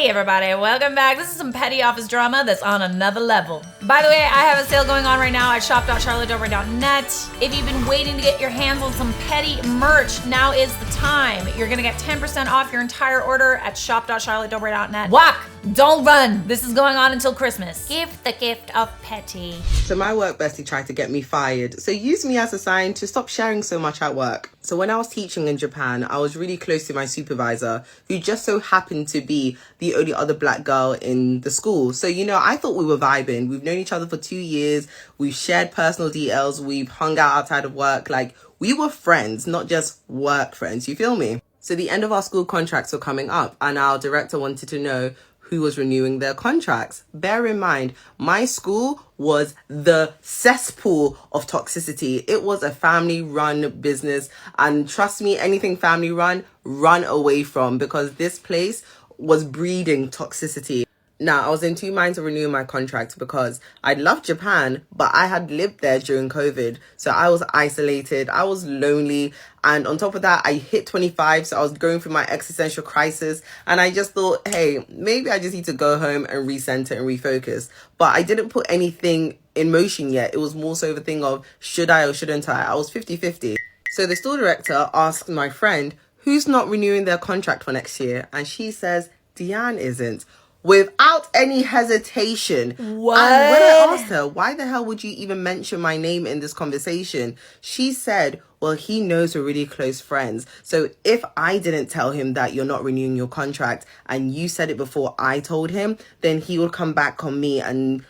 Hey everybody, welcome back. This is some petty office drama that's on another level. By the way, I have a sale going on right now at shop.charlottedobre.net. If you've been waiting to get your hands on some petty merch, now is the time. You're gonna get 10% off your entire order at shop.charlottedobre.net. Walk, don't run. This is going on until Christmas. Give the gift of petty. So my work bestie tried to get me fired, so used me as a sign to stop sharing so much at work. So when I was teaching in Japan, I was really close to my supervisor, who just so happened to be the only other black girl in the school. So, I thought we were vibing. We've known each other for 2 years. We've shared personal details. We've hung out outside of work. Like, we were friends, not just work friends. You feel me? So the end of our school contracts were coming up, and our director wanted to know who was renewing their contracts. Bear in mind, my school was the cesspool of toxicity. It was a family-run business, and trust me, anything family-run, run away from, because this place was breeding toxicity. Now, I was in two minds of renewing my contract because I loved Japan, but I had lived there during COVID. So I was isolated, I was lonely. And on top of that, I hit 25. So I was going through my existential crisis. And I just thought, hey, maybe I just need to go home and recenter and refocus. But I didn't put anything in motion yet. It was more so the thing of, should I or shouldn't I? I was 50-50. So the store director asked my friend, who's not renewing their contract for next year? And she says, Deanne isn't. Without any hesitation. What? And when I asked her, why the hell would you even mention my name in this conversation? She said, well, he knows we're really close friends. So if I didn't tell him that you're not renewing your contract and you said it before I told him, then he would come back on me and,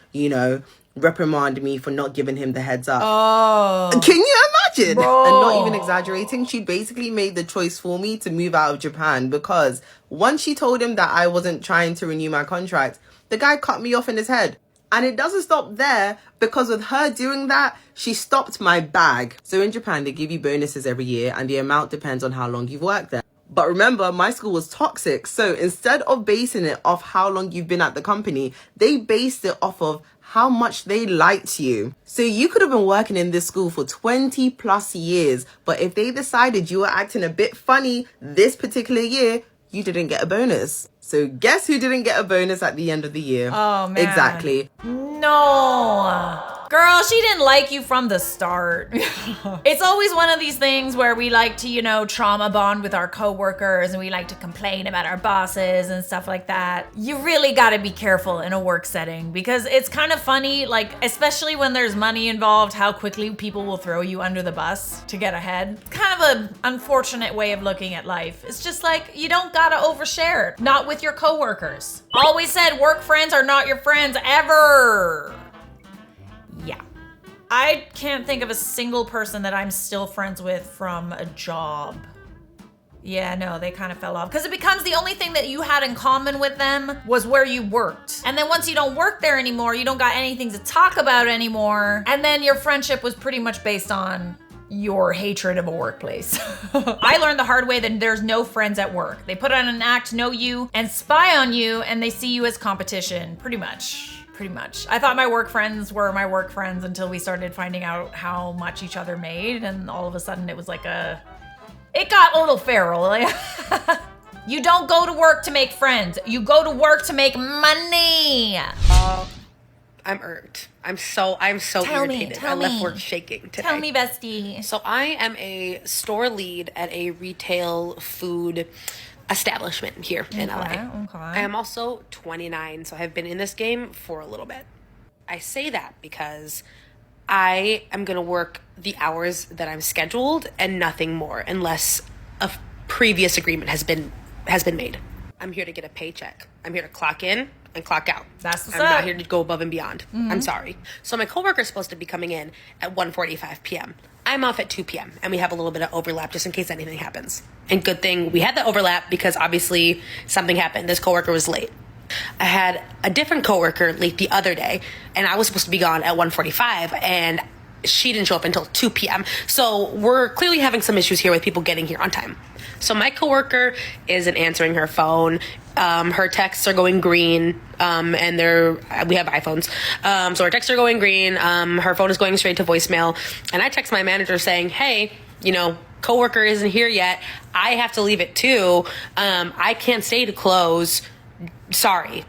reprimand me for not giving him the heads up. Oh. Can you imagine? Bro. And not even exaggerating, she basically made the choice for me to move out of Japan, because once she told him that I wasn't trying to renew my contract, the guy cut me off in his head. And it doesn't stop there, because with her doing that, she stopped my bag. So in Japan, they give you bonuses every year, and the amount depends on how long you've worked there. But remember, my school was toxic. So instead of basing it off how long you've been at the company, they based it off of how much they liked you. So you could have been working in this school for 20 plus years, but if they decided you were acting a bit funny this particular year, you didn't get a bonus. So guess who didn't get a bonus at the end of the year? Oh, man. Exactly. No. Girl, she didn't like you from the start. It's always one of these things where we like to, trauma bond with our coworkers, and we like to complain about our bosses and stuff like that. You really got to be careful in a work setting, because it's kind of funny, like, especially when there's money involved, how quickly people will throw you under the bus to get ahead. It's kind of an unfortunate way of looking at life. It's just like, you don't got to overshare, not with your coworkers. Always said work friends are not your friends ever. Yeah. I can't think of a single person that I'm still friends with from a job. Yeah, no, they kind of fell off. Because it becomes the only thing that you had in common with them was where you worked. And then once you don't work there anymore, you don't got anything to talk about anymore. And then your friendship was pretty much based on your hatred of a workplace. I learned the hard way that there's no friends at work. They put on an act to know you and spy on you, and they see you as competition, pretty much. I thought my work friends were my work friends until we started finding out how much each other made, and all of a sudden it was like it got a little feral. You don't go to work to make friends. You go to work to make money. I'm irked. I'm so irritated. I left work shaking today. Tell me, bestie. So I am a store lead at a retail food establishment here in LA. Okay. I am also 29, so I've been in this game for a little bit. I say that because I am going to work the hours that I'm scheduled and nothing more, unless a previous agreement has been made. I'm here to get a paycheck. I'm here to clock in and clock out. That's what's I'm up. not here to go above and beyond. Mm-hmm. I'm sorry. So my coworker is supposed to be coming in at 1:45 p.m. I'm off at 2 p.m. and we have a little bit of overlap just in case anything happens. And good thing we had that overlap, because obviously something happened. This coworker was late. I had a different coworker late the other day, and I was supposed to be gone at 1:45, and she didn't show up until 2 p.m. So we're clearly having some issues here with people getting here on time. So my coworker isn't answering her phone. Her texts are going green, and we have iPhones. So her texts are going green. Her phone is going straight to voicemail. And I text my manager saying, hey, coworker isn't here yet. I have to leave at 2. I can't stay to close. sorry.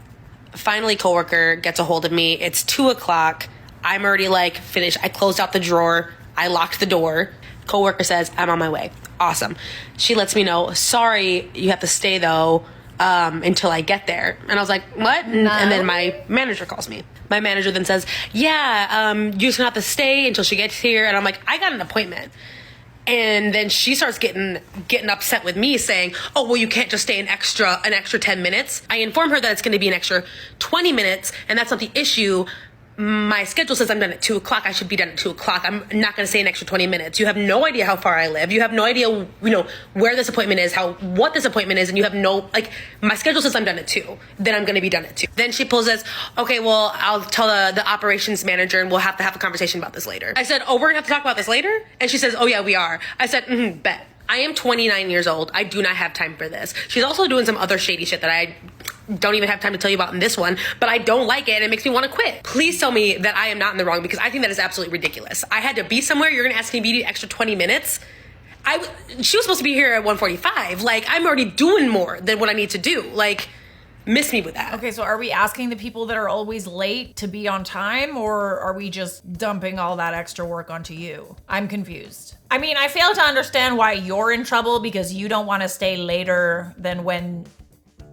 Finally, coworker gets a hold of me. It's 2:00. I'm already like finished. I closed out the drawer. I locked the door. Coworker says, I'm on my way. Awesome. She lets me know, sorry, you have to stay though, until I get there. And I was like, what? No. And then my manager calls me. My manager then says, yeah, you're just gonna have to stay until she gets here. And I'm like, I got an appointment. And then she starts getting upset with me saying, oh, well, you can't just stay an extra 10 minutes. I inform her that it's going to be an extra 20 minutes, and that's not the issue. My schedule says I'm done at 2:00. I should be done at 2:00. I'm not going to stay an extra 20 minutes. You have no idea how far I live. You have no idea, where this appointment is, what this appointment is, and you have no, my schedule says I'm done at 2. Then I'm going to be done at 2. Then she pulls this, okay, well, I'll tell the operations manager and we'll have to have a conversation about this later. I said, oh, we're going to have to talk about this later? And she says, oh yeah, we are. I said, bet. I am 29 years old. I do not have time for this. She's also doing some other shady shit that I don't even have time to tell you about in this one, but I don't like it and it makes me want to quit. Please tell me that I am not in the wrong, because I think that is absolutely ridiculous. I had to be somewhere. You're going to ask me to be the extra 20 minutes? She was supposed to be here at 1:45. I'm already doing more than what I need to do. Miss me with that. Okay, so are we asking the people that are always late to be on time, or are we just dumping all that extra work onto you? I'm confused. I mean, I fail to understand why you're in trouble because you don't want to stay later than when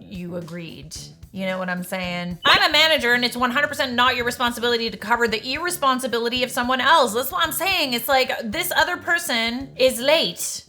you agreed. You know what I'm saying? I'm a manager and it's 100% not your responsibility to cover the irresponsibility of someone else. That's what I'm saying. It's like, this other person is late.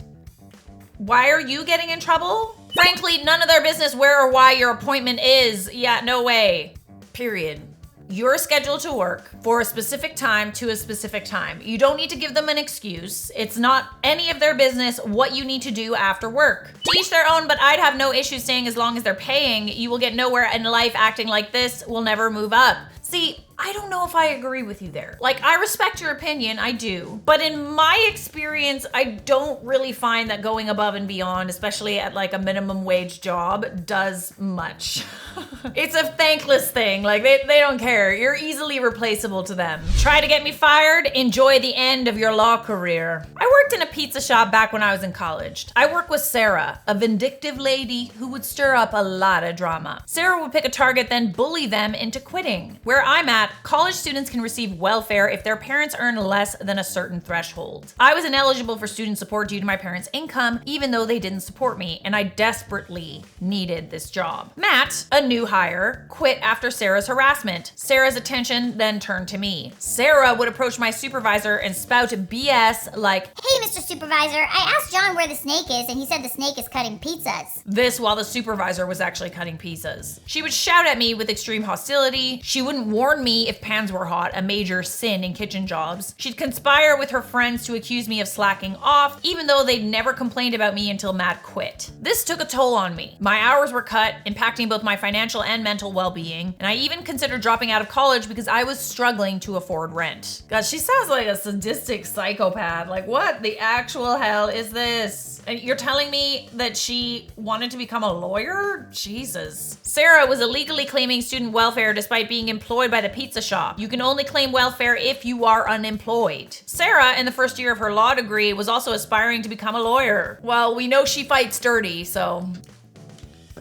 Why are you getting in trouble? Frankly, none of their business where or why your appointment is. Yeah, no way. Period. You're scheduled to work for a specific time to a specific time. You don't need to give them an excuse. It's not any of their business what you need to do after work. To each their own, but I'd have no issue staying as long as they're paying. You will get nowhere in life acting like this. Will never move up. See, I don't know if I agree with you there. I respect your opinion, I do. But in my experience, I don't really find that going above and beyond, especially at a minimum wage job, does much. It's a thankless thing. They don't care. You're easily replaceable to them. Try to get me fired? Enjoy the end of your law career. I worked in a pizza shop back when I was in college. I worked with Sarah, a vindictive lady who would stir up a lot of drama. Sarah would pick a target, then bully them into quitting. Where I'm at, college students can receive welfare if their parents earn less than a certain threshold. I was ineligible for student support due to my parents' income, even though they didn't support me, and I desperately needed this job. Matt, a new hire, quit after Sarah's harassment. Sarah's attention then turned to me. Sarah would approach my supervisor and spout BS like, hey, Mr. Supervisor, I asked John where the snake is, and he said the snake is cutting pizzas. This while the supervisor was actually cutting pizzas. She would shout at me with extreme hostility. She wouldn't warn me if pans were hot, a major sin in kitchen jobs. She'd conspire with her friends to accuse me of slacking off, even though they'd never complained about me until Matt quit. This took a toll on me. My hours were cut, impacting both my financial and mental well-being, and I even considered dropping out of college because I was struggling to afford rent. God, she sounds like a sadistic psychopath. What the actual hell is this? And you're telling me that she wanted to become a lawyer? Jesus. Sarah was illegally claiming student welfare despite being employed by the pizza shop. You can only claim welfare if you are unemployed. Sarah, in the first year of her law degree, was also aspiring to become a lawyer. Well, we know she fights dirty, so...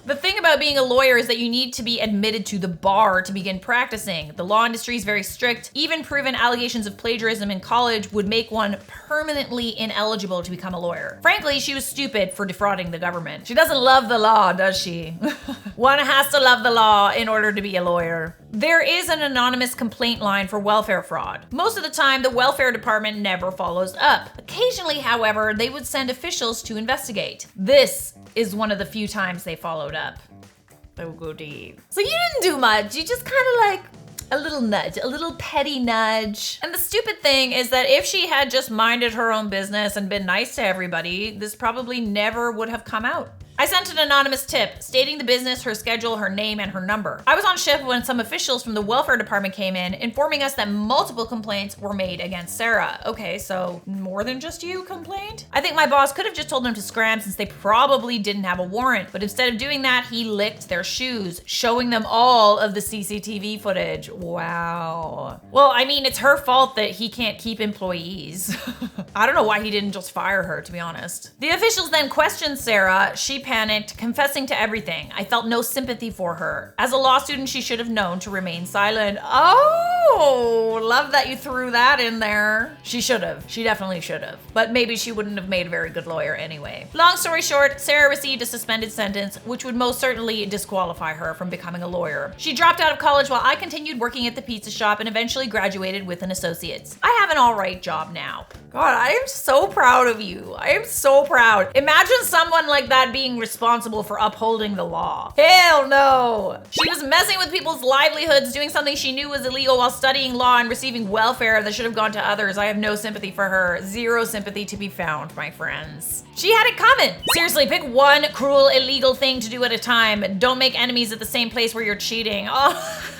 The thing about being a lawyer is that you need to be admitted to the bar to begin practicing. The law industry is very strict. Even proven allegations of plagiarism in college would make one permanently ineligible to become a lawyer. Frankly, she was stupid for defrauding the government. She doesn't love the law, does she? One has to love the law in order to be a lawyer. There is an anonymous complaint line for welfare fraud. Most of the time, the welfare department never follows up. Occasionally, however, they would send officials to investigate. This is one of the few times they followed up. Oh, goody. So you didn't do much. You just kind of a little nudge, a little petty nudge. And the stupid thing is that if she had just minded her own business and been nice to everybody, this probably never would have come out. I sent an anonymous tip stating the business, her schedule, her name, and her number. I was on shift when some officials from the welfare department came in, informing us that multiple complaints were made against Sarah. Okay, so more than just you complained? I think my boss could have just told them to scram since they probably didn't have a warrant, but instead of doing that, he licked their shoes, showing them all of the CCTV footage. Wow. Well, I mean, it's her fault that he can't keep employees. I don't know why he didn't just fire her, to be honest. The officials then questioned Sarah. She panicked, confessing to everything. I felt no sympathy for her. As a law student, she should have known to remain silent. Oh, love that you threw that in there. She should have. She definitely should have. But maybe she wouldn't have made a very good lawyer anyway. Long story short, Sarah received a suspended sentence, which would most certainly disqualify her from becoming a lawyer. She dropped out of college while I continued working at the pizza shop and eventually graduated with an associate's. I have an all right job now. God, I am so proud of you. I am so proud. Imagine someone like that being responsible for upholding the law. Hell no. She was messing with people's livelihoods, doing something she knew was illegal while studying law and receiving welfare that should have gone to others. I have no sympathy for her. Zero sympathy to be found, my friends. She had it coming. Seriously, pick one cruel, illegal thing to do at a time. Don't make enemies at the same place where you're cheating. Oh.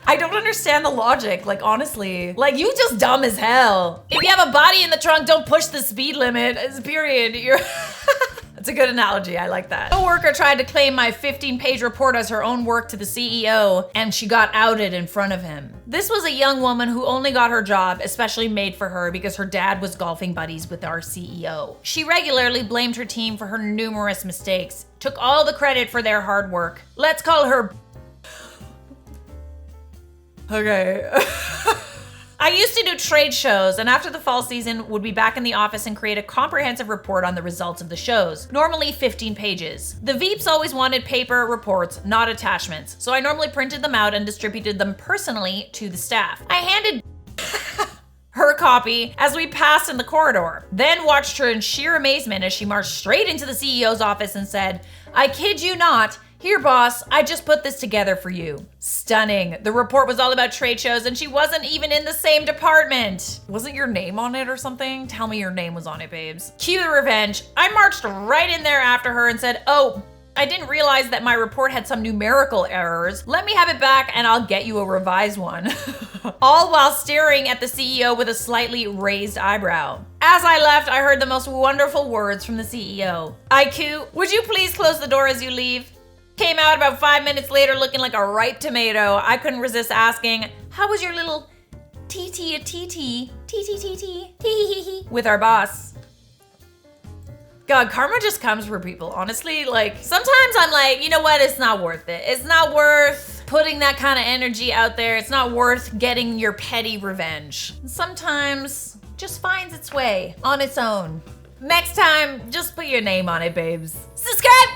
I don't understand the logic, like honestly. Like, you just dumb as hell. If you have a body in the trunk, don't push the speed limit, period. You're That's a good analogy, I like that. A worker tried to claim my 15-page report as her own work to the CEO, and she got outed in front of him. This was a young woman who only got her job, especially made for her, because her dad was golfing buddies with our CEO. She regularly blamed her team for her numerous mistakes, took all the credit for their hard work. Let's call her Okay. I used to do trade shows, and after the fall season, would be back in the office and create a comprehensive report on the results of the shows, normally 15 pages. The VEEPs always wanted paper reports, not attachments, so I normally printed them out and distributed them personally to the staff. I handed her copy as we passed in the corridor, then watched her in sheer amazement as she marched straight into the CEO's office and said, "I kid you not, here, boss, I just put this together for you." Stunning. The report was all about trade shows and she wasn't even in the same department. Wasn't your name on it or something? Tell me your name was on it, babes. Cue the revenge. I marched right in there after her and said, "Oh, I didn't realize that my report had some numerical errors. Let me have it back and I'll get you a revised one." All while staring at the CEO with a slightly raised eyebrow. As I left, I heard the most wonderful words from the CEO. "IQ, would you please close the door as you leave?" Came out about 5 minutes later looking like a ripe tomato. I couldn't resist asking, "How was your little TT with our boss?" God, karma just comes for people, honestly. Like, sometimes I'm like, you know what? It's not worth it. It's not worth putting that kind of energy out there. It's not worth getting your petty revenge. Sometimes it just finds its way on its own. Next time, just put your name on it, babes. Subscribe!